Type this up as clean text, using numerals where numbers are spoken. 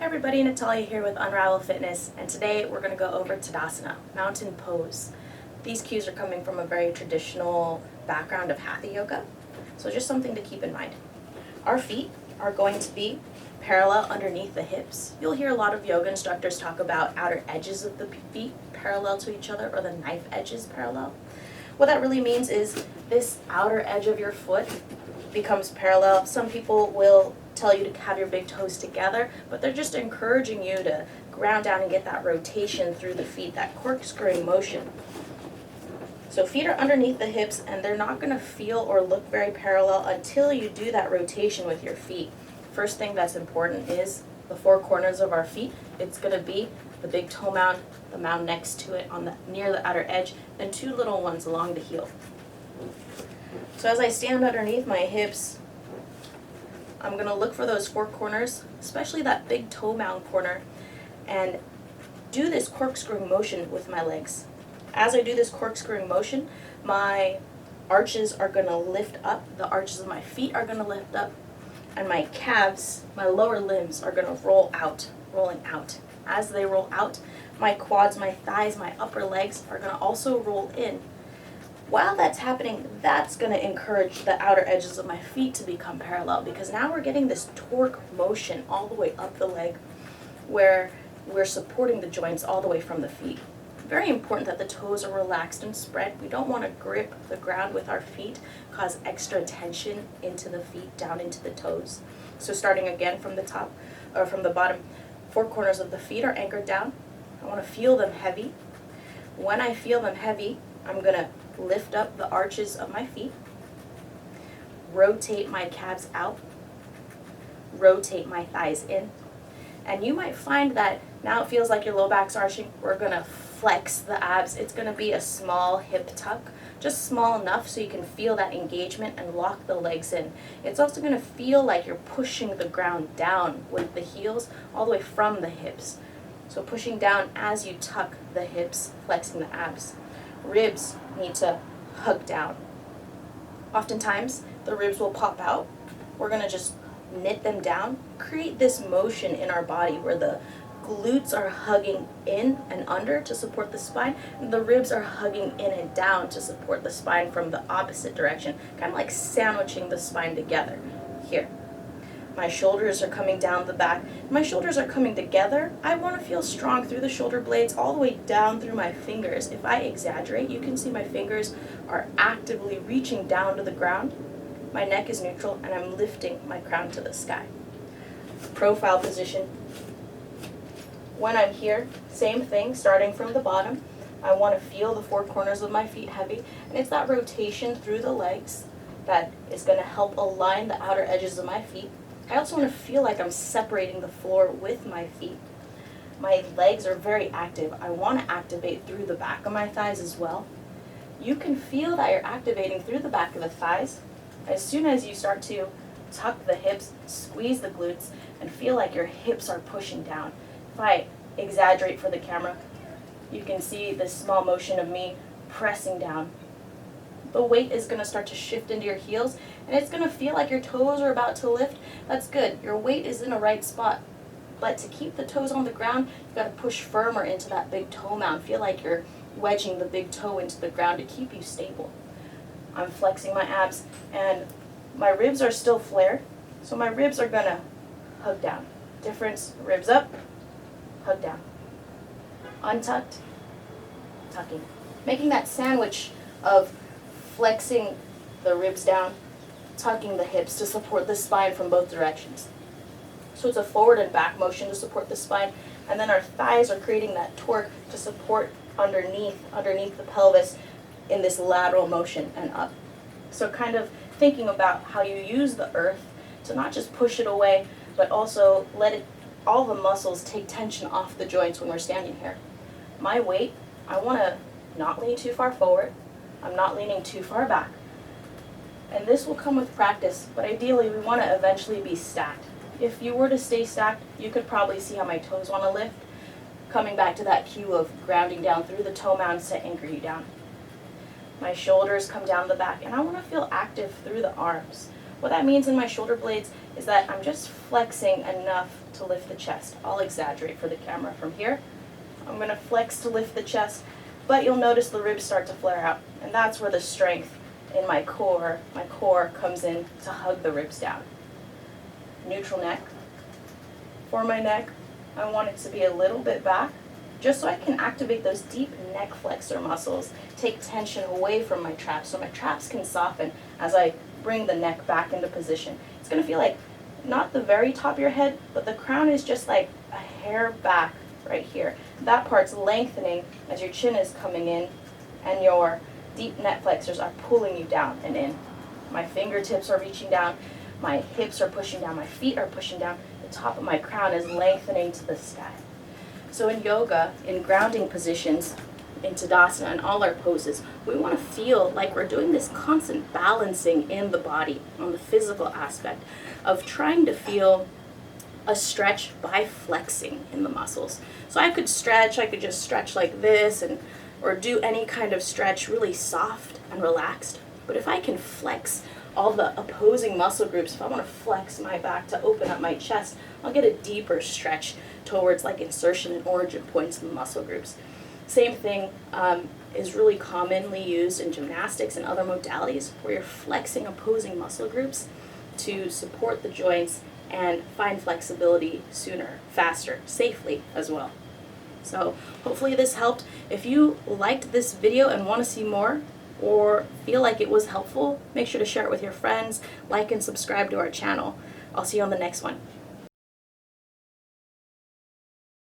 Hey everybody, Natalia here with Unravel Fitness, and today we're going to go over Tadasana, mountain pose. These cues are coming from a very traditional background of Hatha Yoga, so just something to keep in mind. Our feet are going to be parallel underneath the hips. You'll hear a lot of yoga instructors talk about outer edges of the feet parallel to each other, or the knife edges parallel. What that really means is this outer edge of your foot becomes parallel. Some people will tell you to have your big toes together, but they're just encouraging you to ground down and get that rotation through the feet, that corkscrewing motion. So feet are underneath the hips, and they're not going to feel or look very parallel until you do that rotation with your feet. First thing that's important is the four corners of our feet. It's going to be the big toe mound, the mound next to it on the near the outer edge, and two little ones along the heel. So as I stand underneath my hips, I'm going to look for those four corners, especially that big toe mound corner, and do this corkscrewing motion with my legs. As I do this corkscrewing motion, my arches are going to lift up, the arches of my feet are going to lift up, and my calves, my lower limbs are going to rolling out. As they roll out, my quads, my thighs, my upper legs are going to also roll in. While that's happening, that's going to encourage the outer edges of my feet to become parallel, because now we're getting this torque motion all the way up the leg where we're supporting the joints all the way from the feet. Very important that the toes are relaxed and spread. We don't want to grip the ground with our feet, cause extra tension into the feet, down into the toes. So starting again from the top, or from the bottom, four corners of the feet are anchored down. I want to feel them heavy. When I feel them heavy, I'm going to lift up the arches of my feet, rotate my calves out, rotate my thighs in, and you might find that now it feels like your low back's arching. We're going to flex the abs. It's going to be a small hip tuck, just small enough so you can feel that engagement and lock the legs in. It's also going to feel like you're pushing the ground down with the heels all the way from the hips. So pushing down as you tuck the hips, flexing the abs. Ribs need to hug down. Oftentimes, the ribs will pop out. We're going to just knit them down, create this motion in our body where the glutes are hugging in and under to support the spine, and the ribs are hugging in and down to support the spine from the opposite direction, kind of like sandwiching the spine together. Here. My shoulders are coming down the back. My shoulders are coming together. I want to feel strong through the shoulder blades all the way down through my fingers. If I exaggerate, you can see my fingers are actively reaching down to the ground. My neck is neutral, and I'm lifting my crown to the sky. Profile position. When I'm here, same thing, starting from the bottom. I want to feel the four corners of my feet heavy, and it's that rotation through the legs that is going to help align the outer edges of my feet. I also want to feel like I'm separating the floor with my feet. My legs are very active. I want to activate through the back of my thighs as well. You can feel that you're activating through the back of the thighs as soon as you start to tuck the hips, squeeze the glutes, and feel like your hips are pushing down. If I exaggerate for the camera, you can see this small motion of me pressing down. The weight is going to start to shift into your heels, and it's going to feel like your toes are about to lift. That's good. Your weight is in the right spot. But to keep the toes on the ground, you've got to push firmer into that big toe mound. Feel like you're wedging the big toe into the ground to keep you stable. I'm flexing my abs, and my ribs are still flared, so my ribs are going to hug down. Difference, ribs up, hug down. Untucked, tucking. Making that sandwich of flexing the ribs down, tucking the hips to support the spine from both directions. So it's a forward and back motion to support the spine, and then our thighs are creating that torque to support underneath the pelvis in this lateral motion and up. So kind of thinking about how you use the earth to not just push it away, but also let all the muscles take tension off the joints when we're standing here. My weight, I want to not lean too far forward. I'm not leaning too far back. And this will come with practice, but ideally we want to eventually be stacked. If you were to stay stacked, you could probably see how my toes want to lift, coming back to that cue of grounding down through the toe mounds to anchor you down. My shoulders come down the back, and I want to feel active through the arms. What that means in my shoulder blades is that I'm just flexing enough to lift the chest. I'll exaggerate for the camera from here. I'm going to flex to lift the chest, but you'll notice the ribs start to flare out, and that's where the strength in my core comes in to hug the ribs down. Neutral neck. For my neck, I want it to be a little bit back, just so I can activate those deep neck flexor muscles, take tension away from my traps so my traps can soften as I bring the neck back into position. It's going to feel like not the very top of your head, but the crown is just like a hair back right here. That part's lengthening as your chin is coming in and your deep neck flexors are pulling you down and in. My fingertips are reaching down, my hips are pushing down, my feet are pushing down, the top of my crown is lengthening to the sky. So in yoga, in grounding positions, in Tadasana and all our poses, we want to feel like we're doing this constant balancing in the body on the physical aspect of trying to feel a stretch by flexing in the muscles. So I could just stretch like this or do any kind of stretch really soft and relaxed. But if I can flex all the opposing muscle groups, if I want to flex my back to open up my chest, I'll get a deeper stretch towards like insertion and origin points in the muscle groups. Same thing is really commonly used in gymnastics and other modalities where you're flexing opposing muscle groups to support the joints and find flexibility sooner, faster, safely as well. So hopefully this helped. If you liked this video and want to see more or feel like it was helpful, make sure to share it with your friends, like and subscribe to our channel. I'll see you on the next one.